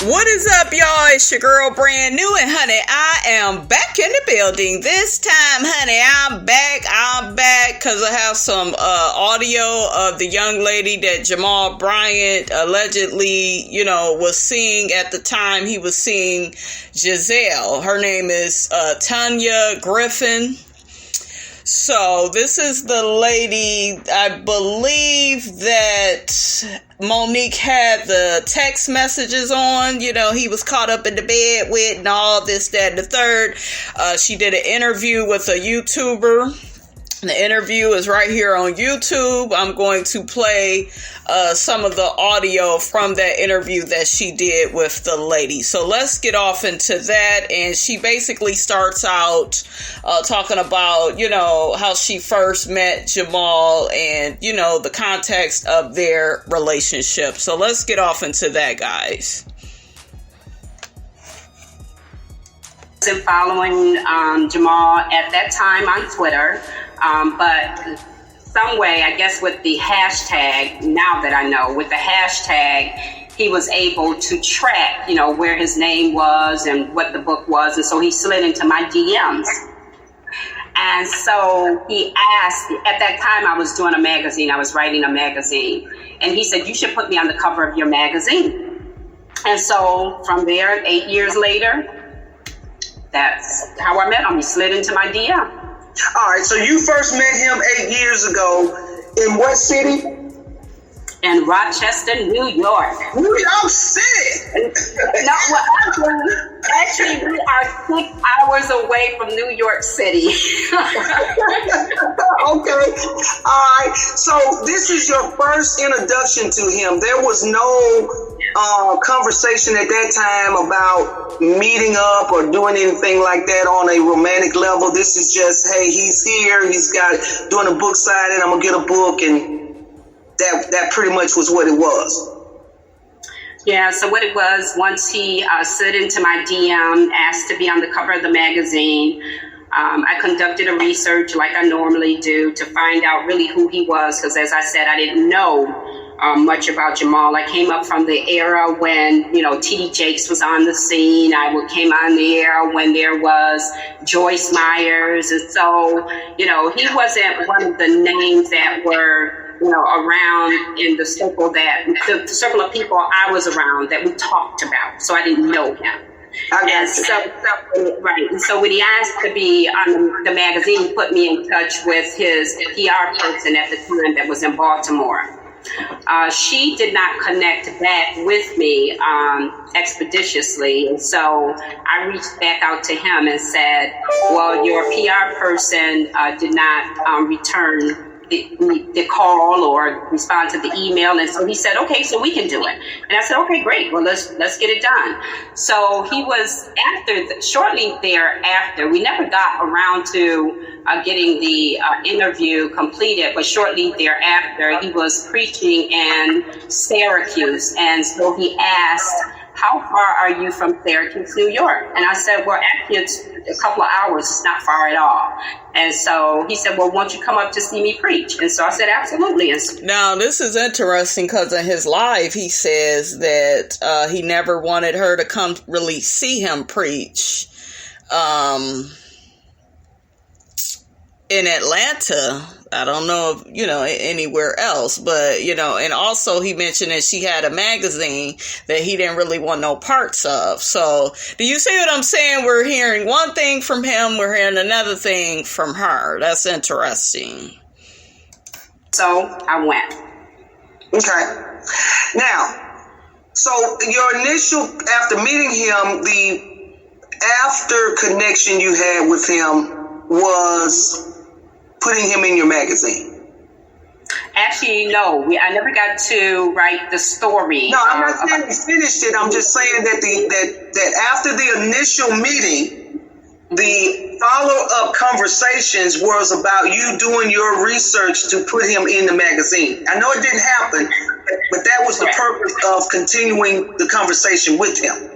What is up, y'all? It's your girl, Brand New, and honey, I am back in the building. This time, honey, I'm back because I have some audio of the young lady that Jamal Bryant allegedly, was seeing at the time he was seeing Gizelle. Her name is Tanya Griffin. So this is the lady, I believe that Monique had the text messages on, he was caught up in the bed with and all this, that, and the third. She did an interview with a YouTuber. The interview is right here on YouTube. I'm going to play some of the audio from that interview that she did with the lady. So let's get off into that. And she basically starts out talking about, how she first met Jamal and, the context of their relationship. So let's get off into that, guys. And following Jamal at that time on Twitter. But some way, I guess with the hashtag, now that I know, with the hashtag, he was able to track, where his name was and what the book was. And so he slid into my DMs. And so he asked, at that time I was doing a magazine, I was writing a magazine. And he said, you should put me on the cover of your magazine. And so from there, 8 years later, that's how I met him. He slid into my DM. All right, so you first met him 8 years ago. In what city? In Rochester, New York. New York City? No, well, actually, we are 6 hours away from New York City. Okay. All right. So this is your first introduction to him. There was no conversation at that time about meeting up or doing anything like that on a romantic level. This is just, hey, he's here, he's got doing a book signing, I'm gonna get a book, and that pretty much was what it was. Yeah, so what it was, once he slid into my DM, asked to be on the cover of the magazine, I conducted a research like I normally do to find out really who he was, because as I said, I didn't know much about Jamal. I came up from the era when, T.D. Jakes was on the scene. I came on the era when there was Joyce Myers. And so, he wasn't one of the names that were, around in the circle the circle of people I was around that we talked about. So I didn't know him. And right. And so when he asked to be on the magazine, he put me in touch with his PR person at the time that was in Baltimore. She did not connect back with me expeditiously. And so I reached back out to him and said, well, your PR person did not return the call or respond to the email. And so he said, okay, so we can do it. And I said, okay, great. Well, let's get it done. So he was shortly thereafter, we never got around to getting the interview completed, but shortly thereafter, he was preaching in Syracuse. And so he asked, how far are you from Syracuse, New York? And I said, well, actually, it's a couple of hours. It's not far at all. And so he said, well, won't you come up to see me preach? And so I said, absolutely. And so, now, this is interesting because in his live, he says that he never wanted her to come really see him preach in Atlanta. I don't know if, anywhere else, but, and also he mentioned that she had a magazine that he didn't really want no parts of. So do you see what I'm saying? We're hearing one thing from him. We're hearing another thing from her. That's interesting. So I went. Okay. Now, so your initial, after meeting him, the after connection you had with him was putting him in your magazine. Actually, no. I never got to write the story. No, I'm not saying you finished it. I'm just saying that after the initial meeting, the follow-up conversations was about you doing your research to put him in the magazine. I know it didn't happen, but that was the purpose of continuing the conversation with him.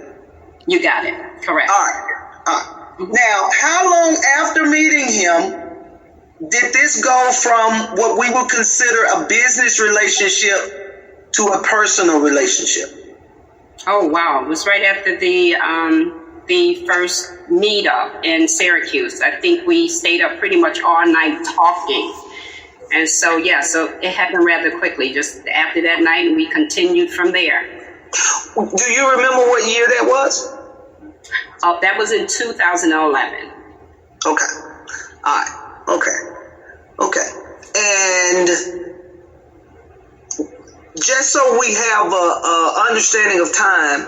You got it. Correct. All right. Now, how long after meeting him did this go from what we would consider a business relationship to a personal relationship? Oh, wow. It was right after the first meetup in Syracuse. I think we stayed up pretty much all night talking. And so, yeah, so it happened rather quickly, just after that night, and we continued from there. Do you remember what year that was? That was in 2011. Okay. All right. Okay. And just so we have a understanding of time,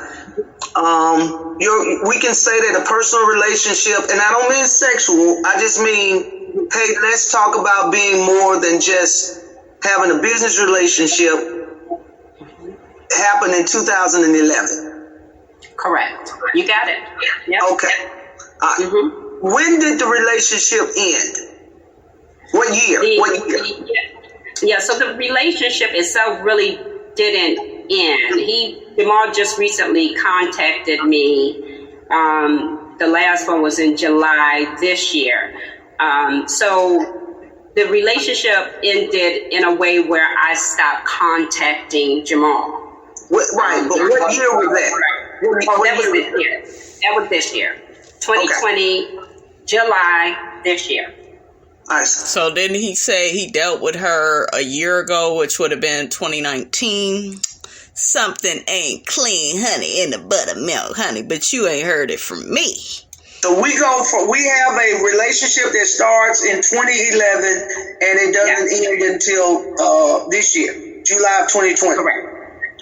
we can say that a personal relationship, and I don't mean sexual, I just mean, hey, let's talk about being more than just having a business relationship, happened in 2011. Correct. You got it. Yep. Okay. When did the relationship end? What year? Yeah, so the relationship itself really didn't end. Jamal just recently contacted me. The last one was in July this year. So the relationship ended in a way where I stopped contacting Jamal. Right, but what year was that? That was this year. That was this year. 2020, okay. July this year. So didn't he say he dealt with her a year ago, which would have been 2019? Something ain't clean, honey, in the buttermilk, honey, but you ain't heard it from me. So we have a relationship that starts in 2011 and it doesn't end until this year, July of 2020. Correct.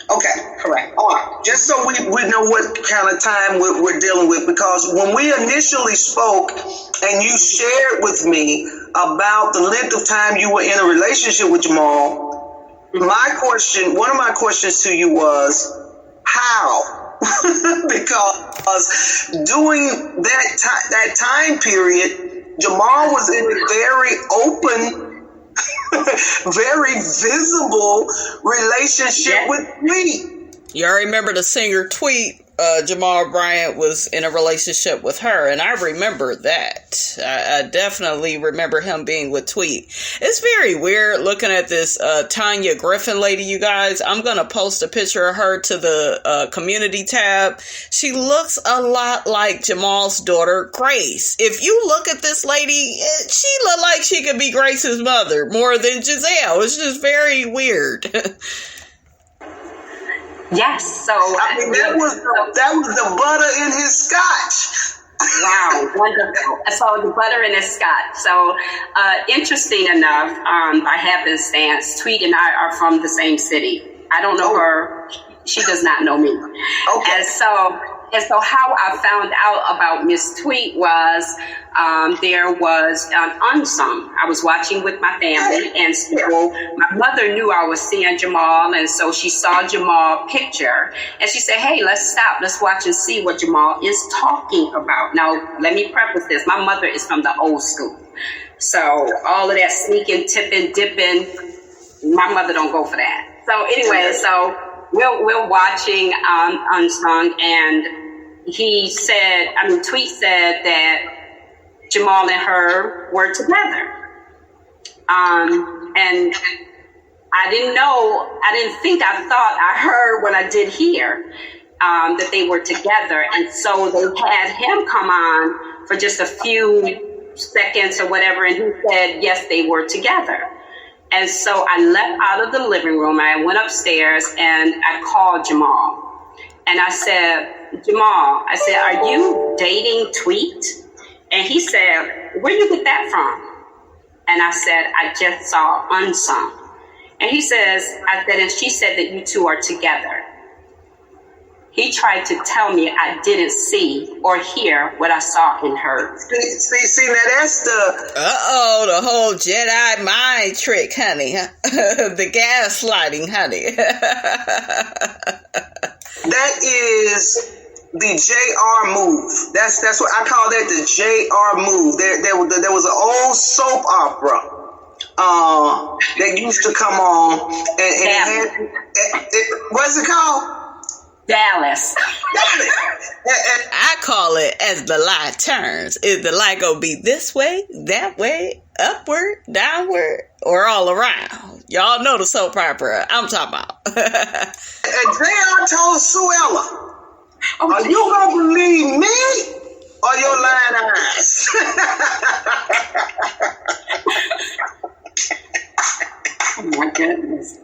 Okay. Correct. All right. Just so we know what kind of time we're dealing with, because when we initially spoke and you shared with me about the length of time you were in a relationship with Jamal, one of my questions to you was, how? Because during that time period, Jamal was in a very open, very visible relationship with me. Y'all remember the singer Tweet? Jamal Bryant was in a relationship with her, and I remember that. I definitely remember him being with Tweet. It's very weird looking at this Tanya Griffin lady, you guys. I'm going to post a picture of her to the community tab. She looks a lot like Jamal's daughter, Grace. If you look at this lady, she look like she could be Grace's mother more than Gizelle. It's just very weird. Yes, so I mean that was the butter in his scotch. Wow, wonderful. So the butter in his scotch. So interesting enough, by happenstance, Tweet and I are from the same city. I don't know her; she does not know me. Okay. And so how I found out about Miss Tweet was there was an unsung. I was watching with my family, and so my mother knew I was seeing Jamal, and so she saw Jamal picture, and she said, "Hey, let's stop. Let's watch and see what Jamal is talking about." Now, let me preface this. My mother is from the old school. So all of that sneaking, tipping, dipping, my mother don't go for that. So anyway, so we're watching Unsung, and Tweet said that Jamal and her were together. And I heard what I did hear, that they were together. And so they had him come on for just a few seconds or whatever, and he said, yes, they were together. And so I left out of the living room. I went upstairs and I called Jamal. And I said, Jamal, are you dating Tweet? And he said, where you get that from? And I said, I just saw Unsung. And he says, and she said that you two are together. He tried to tell me I didn't see or hear what I saw and heard. See, now that's the... the whole Jedi mind trick, honey. The gaslighting, honey. That is the JR move. That's what I call that, the JR move. There was an old soap opera that used to come on, and what's it called? Dallas. I call it as the light turns. Is the light gonna be this way, that way, upward, downward, or all around? Y'all know the soap opera I'm talking about. And JR told Suella, Are you going to believe me or your lying eyes? Oh my goodness.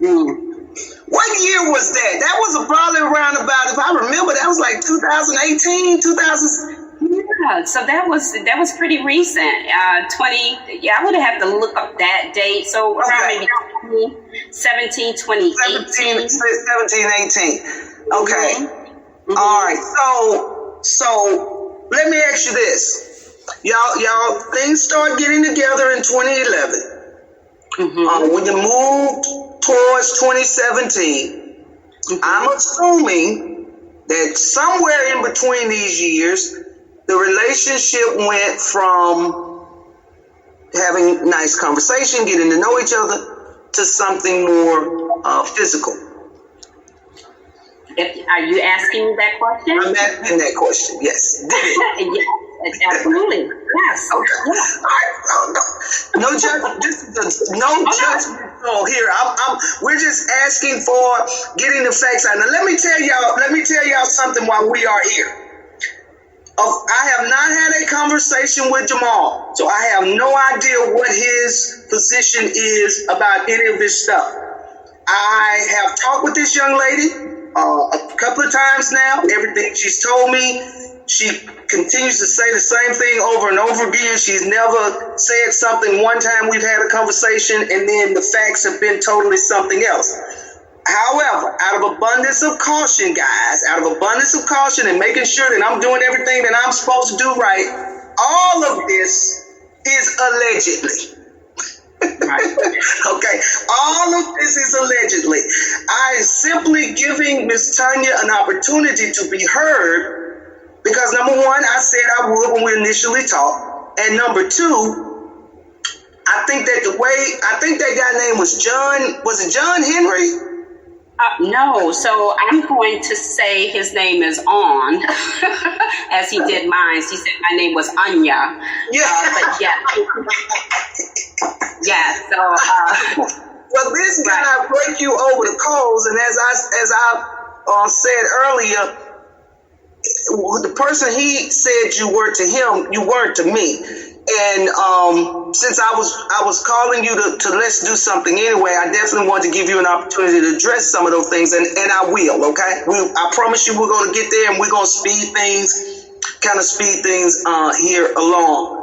What year was that? That was probably around about, if I remember, that was like 2018, 2000. Yeah, so that was pretty recent. 20. Yeah, I would have to look up that date. So around maybe 2017, 2018. 18. Okay. All right. So let me ask you this. Y'all things start getting together in 2011. When you moved towards 2017, I'm assuming that somewhere in between these years, the relationship went from having nice conversation, getting to know each other, to something more physical. Are you asking me that question? I'm asking that question. Yes. Did it? Yes, absolutely. Yes. Okay. Yes. All right. No judgment. This is no judgment. Oh, here we're just asking for getting the facts out. Now let me tell y'all something while we are here. I have not had a conversation with Jamal, so I have no idea what his position is about any of this stuff. I have talked with this young lady a couple of times now. Everything she's told me, she continues to say the same thing over and over again. She's never said something one time we've had a conversation and then the facts have been totally something else. However, out of abundance of caution, guys, and making sure that I'm doing everything that I'm supposed to do right, all of this is allegedly. Right. Okay, all of this is allegedly. I am simply giving Miss Tanya an opportunity to be heard because number one, I said I would when we initially talked, and number two, I think that guy name was John. Was it John Henry? No, so I'm going to say his name is On, as he did mine. He said my name was Anya. Yeah. But yeah. Yeah, so... well, this guy break you over the coals, and as I said earlier, the person he said you were to him, you weren't to me. And since I was calling you to let's do something anyway, I definitely want to give you an opportunity to address some of those things, and I will, okay? I promise you we're going to get there, and we're going to speed things here along.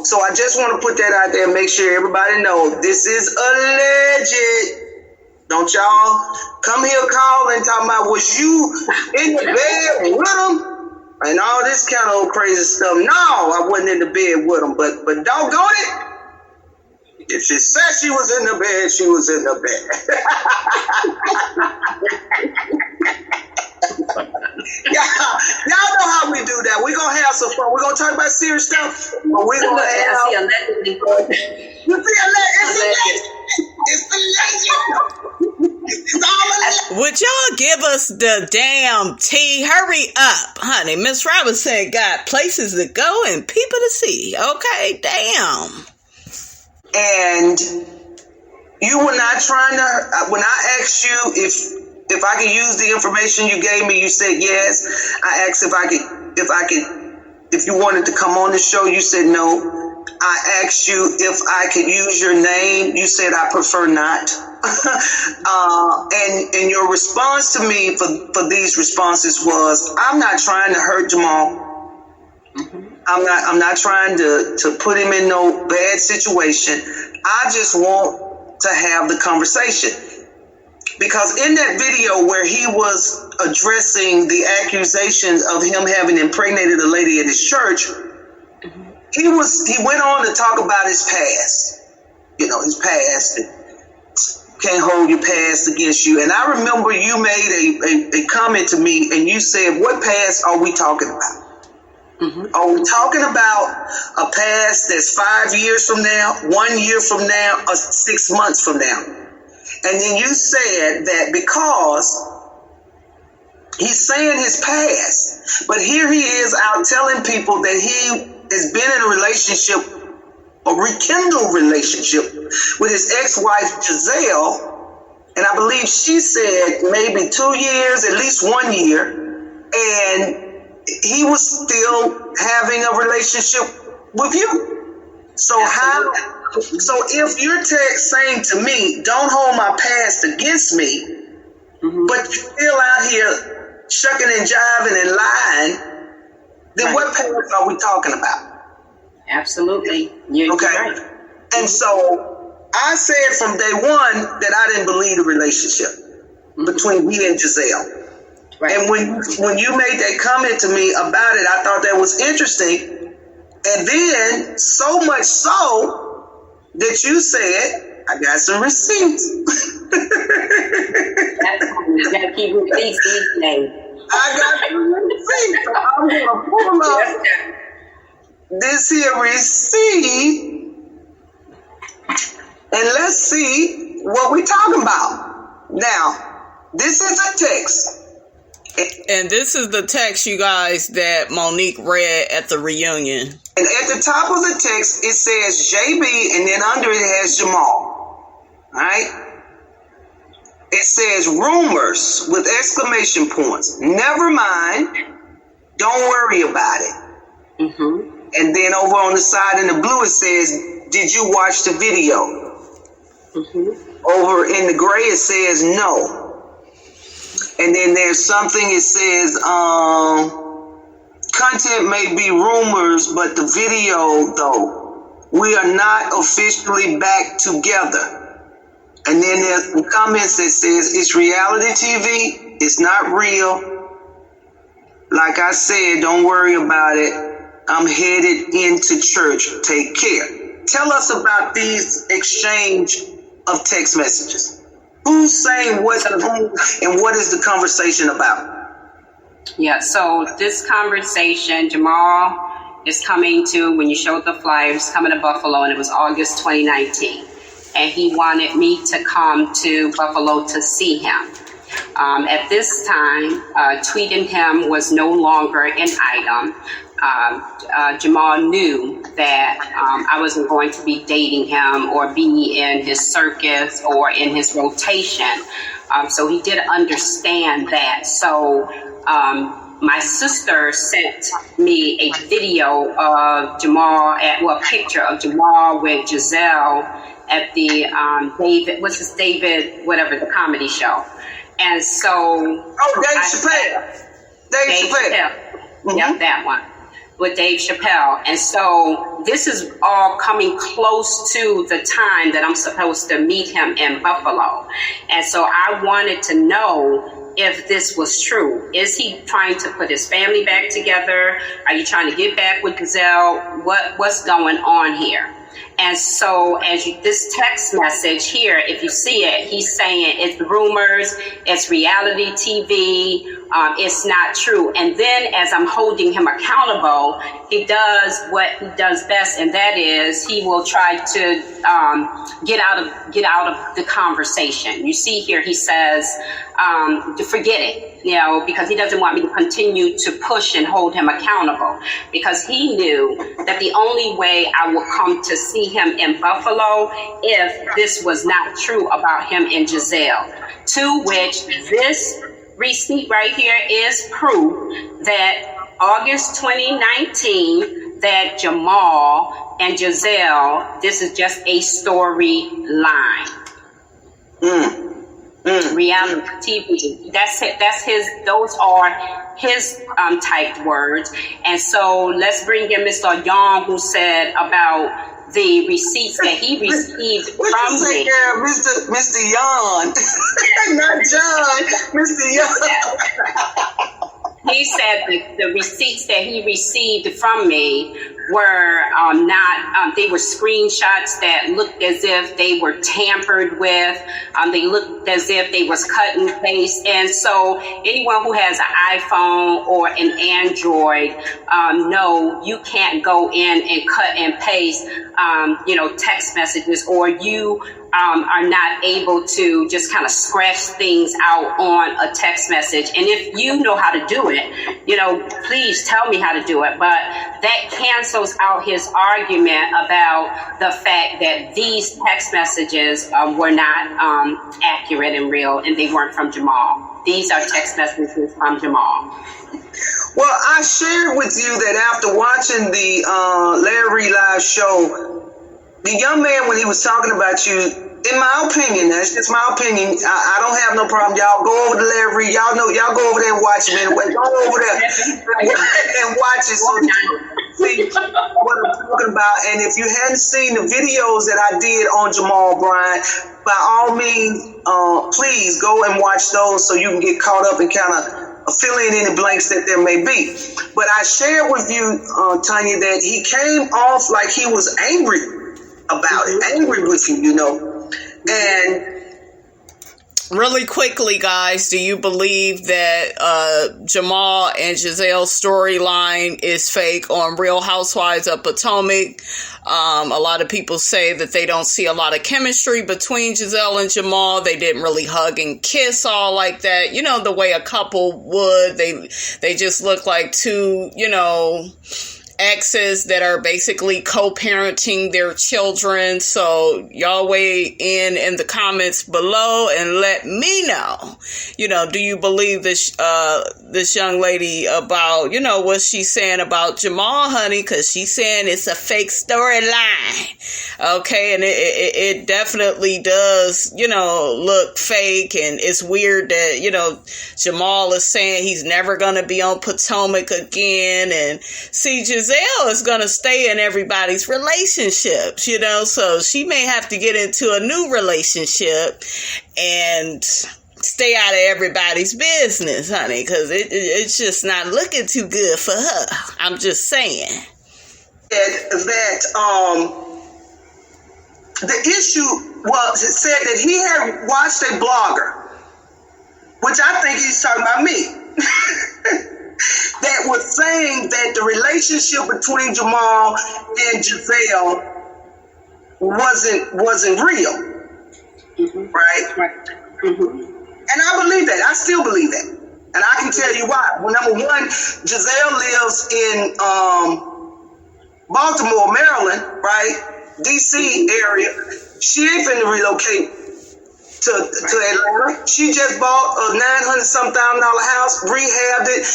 So I just want to put that out there and make sure everybody knows this is alleged. Don't y'all come here calling talking about was you in the bed with him? And all this kind of crazy stuff. No, I wasn't in the bed with him, but doggone it, if she said she was in the bed, she was in the bed. Y'all know how we do that. We're going to have some fun. We're going to talk about serious stuff, but we're going to have... You see, it's the legend. Would y'all give us the damn tea? Hurry up, honey. Miss Robinson got places to go and people to see. Okay, damn. And you were not trying to... When I asked you if I could use the information you gave me, you said yes. I asked if you wanted to come on the show, you said no. I asked you if I could use your name, you said I prefer not. And your response to me for these responses was, I'm not trying to hurt Jamal. I'm not trying to put him in no bad situation. I just want to have the conversation. Because in that video where he was addressing the accusations of him having impregnated a lady at his church, he went on to talk about his past. You know, his past. Can't hold your past against you. And I remember you made a comment to me and you said, what past are we talking about? Are we talking about a past that's 5 years from now, 1 year from now, or 6 months from now? And then you said that because he's saying his past, but here he is out telling people that he has been in a relationship, a rekindled relationship with his ex-wife Gizelle, and I believe she said maybe 2 years, at least 1 year, and he was still having a relationship with you. So so if you're saying to me, don't hold my past against me, but you're still out here shucking and jiving and lying, then what past are we talking about? Absolutely. You're right. And so I said from day one that I didn't believe the relationship between me and Gizelle. Right. And when you made that comment to me about it, I thought that was interesting. And then so much so that you said, I got some receipts. You got to keep receipts these days. I got some receipts. So I'm going to pull up this here receipt, and let's see what we're talking about. Now, this is a text. And this is the text, you guys, that Monique read at the reunion. And at the top of the text, it says JB, and then under it has Jamal. All right? It says rumors with exclamation points. Never mind. Don't worry about it. And then over on the side in the blue, it says, did you watch the video? Over in the gray, it says no. And then there's something, it says, content may be rumors, but the video, though, we are not officially back together. And then there's some comments that says, it's reality TV, it's not real. Like I said, don't worry about it. I'm headed into church. Take care. Tell us about these exchange of text messages. Who's saying what to whom, and what is the conversation about? Yeah, so this conversation, Jamal is coming to, when you showed the flyers, coming to Buffalo, and it was August 2019. And he wanted me to come to Buffalo to see him. At this time, tweeting him was no longer an item. Jamal knew that I wasn't going to be dating him or be in his circus or in his rotation. So he did understand that. So my sister sent me a video of Jamal, a picture of Jamal with Gizelle at the David, whatever, the comedy show. And so... Dave Chappelle. Dave Chappelle. Yep, that one. With Dave Chappelle. And so this is all coming close to the time that I'm supposed to meet him in Buffalo. And so I wanted to know if this was true. Is he trying to put his family back together? Are you trying to get back with Gizelle? What's going on here? And so this text message here, if you see it, he's saying it's rumors, it's reality TV, it's not true. And then as I'm holding him accountable, he does what he does best, and that is he will try to get out of the conversation. You see here, he says to forget it. Because he doesn't want me to continue to push and hold him accountable, because he knew that the only way I would come to see him in Buffalo if this was not true about him and Gizelle, to which this receipt right here is proof that August 2019, that Jamal and Gizelle, this is just a storyline. Reality TV. That's it. Those are his typed words. And so let's bring in Mr. Young, who said about the receipts that he received from me. Mr. Young, not John. Mr. Young. He said the receipts that he received from me were not, they were screenshots that looked as if they were tampered with. They looked as if they was cut and paste. And so anyone who has an iPhone or an Android, no, you can't go in and cut and paste, text messages, or you are not able to just kind of scratch things out on a text message. And if you know how to do it, please tell me how to do it. But that cancels close out his argument about the fact that these text messages were not accurate and real, and they weren't from Jamal. These are text messages from Jamal. Well, I shared with you that after watching the Larry Live show, the young man, when he was talking about you, in my opinion, that's just my opinion. I don't have no problem. Y'all go over to Larry. Y'all know. Y'all go over there and watch him anyway. Go over there and watch it so you see what I'm talking about. And if you hadn't seen the videos that I did on Jamal Bryant, by all means, please go and watch those so you can get caught up and kind of fill in any blanks that there may be. But I shared with you, Tanya, that he came off like he was angry about it, angry with you, you know. And really quickly, guys, do you believe that Jamal and Gizelle's storyline is fake on Real Housewives of Potomac? A lot of people say that they don't see a lot of chemistry between Gizelle and Jamal. They didn't really hug and kiss all like that, you know, the way a couple would. They just look like two, you know, exes that are basically co-parenting their children. So y'all weigh in the comments below and let me know, you know, do you believe this young lady about, you know, what she's saying about Jamal, honey? Because she's saying it's a fake storyline. Okay, and it definitely does, you know, look fake, and it's weird that, you know, Jamal is saying he's never going to be on Potomac again, and see, Gizelle is going to stay in everybody's relationships, you know, so she may have to get into a new relationship and stay out of everybody's business, honey, because it's just not looking too good for her. I'm just saying. The issue was, it said that he had watched a blogger, which I think he's talking about me. That was saying that the relationship between Jamal and Gizelle wasn't real, right? And I believe that. I still believe that, and I can tell you why. Well, number one, Gizelle lives in Baltimore, Maryland, right? DC area. She ain't finna relocate to Atlanta. She just bought a $900,000 house, rehabbed it,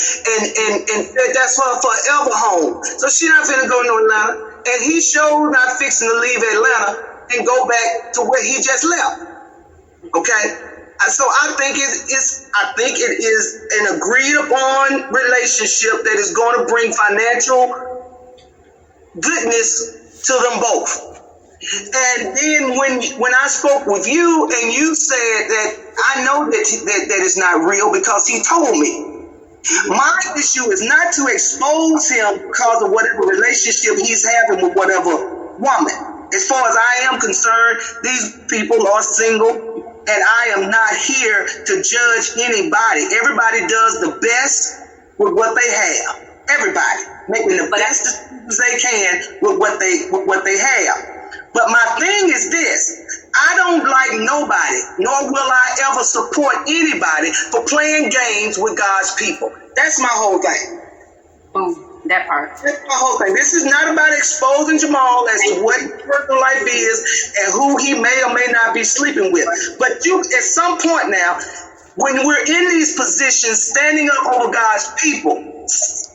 and that's her forever home. So she not finna go to Atlanta. And he sure not fixing to leave Atlanta and go back to where he just left. Okay? So I think it is an agreed upon relationship that is going to bring financial goodness to them both. And then when I spoke with you and you said that I know that it's not real because he told me. My issue is not to expose him because of whatever relationship he's having with whatever woman. As far as I am concerned, these people are single, and I am not here to judge anybody. Everybody does the best with what they have. Everybody making the best decisions they can with what they have. But my thing is this: I don't like nobody, nor will I ever support anybody for playing games with God's people. That's my whole thing. Boom, that part. That's my whole thing. This is not about exposing Jamal as to what his personal life is and who he may or may not be sleeping with. But you, at some point now, when we're in these positions, standing up over God's people,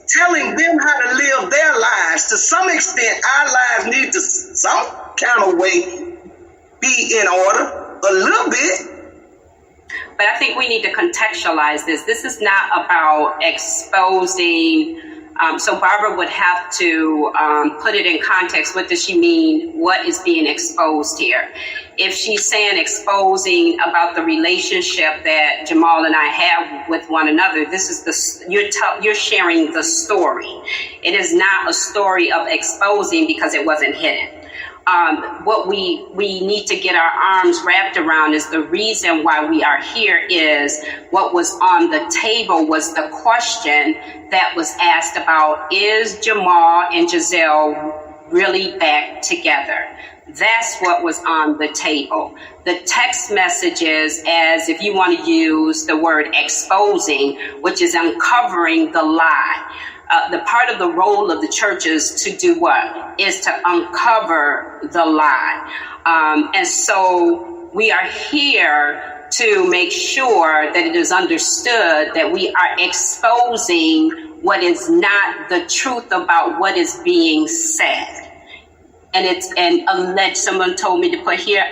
telling them how to live their lives, to some extent, our lives need to some kind of way be in order, a little bit. But I think we need to contextualize this. This is not about exposing. So Barbara would have to put it in context. What does she mean? What is being exposed here? If she's saying exposing about the relationship that Jamal and I have with one another, this is you're sharing the story. It is not a story of exposing because it wasn't hidden. What we need to get our arms wrapped around is the reason why we are here is what was on the table was the question that was asked about, is Jamal and Gizelle really back together. That's what was on the table. The text messages, as if you want to use the word exposing, which is uncovering the lie. The part of the role of the church is to do what? Is to uncover the lie. And so we are here to make sure that it is understood that we are exposing what is not the truth about what is being said. And it's alleged. Someone told me to put here,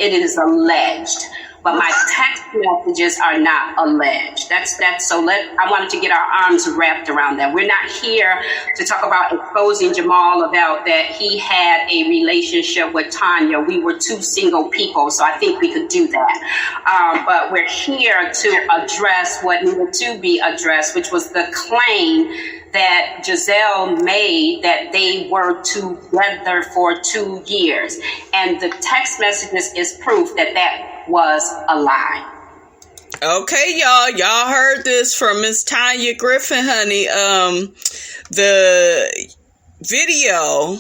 it is alleged. But my text messages are not alleged. I wanted to get our arms wrapped around that. We're not here to talk about exposing Jamal about that he had a relationship with Tanya. We were two single people, so I think we could do that. But we're here to address what needed to be addressed, which was the claim that Gizelle made that they were together for 2 years. And the text messages is proof that that was a lie. Okay, y'all heard this from Miss Tanya Griffin, honey. The video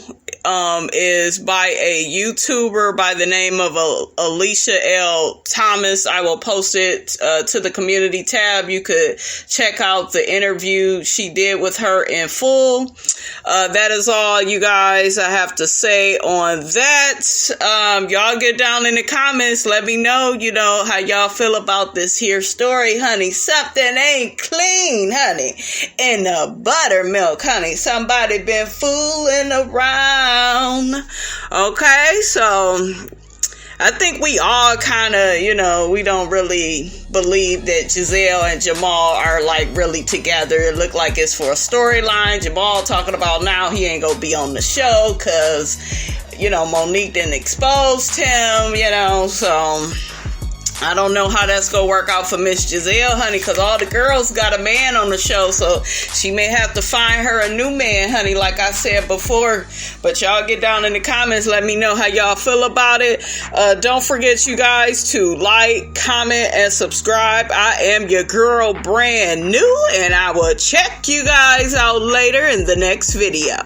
is by a YouTuber by the name of Alicia L. Thomas. I will post it to the community tab. You could check out the interview she did with her in full. That is all, you guys, I have to say on that. Y'all get down in the comments. Let me know, how y'all feel about this here story, honey. Something ain't clean, honey, in the buttermilk, honey. Somebody been fooling around. Okay, so I think we all kind of, we don't really believe that Gizelle and Jamal are like really together. It looked like it's for a storyline. Jamal talking about now he ain't gonna be on the show because, Monique didn't expose him, so I don't know how that's gonna work out for Miss Gizelle, honey, because all the girls got a man on the show, so she may have to find her a new man, honey, like I said before. But y'all get down in the comments, let me know how y'all feel about it. Don't forget, you guys, to like, comment, and subscribe. I am your girl, brand new, and I will check you guys out later in the next video.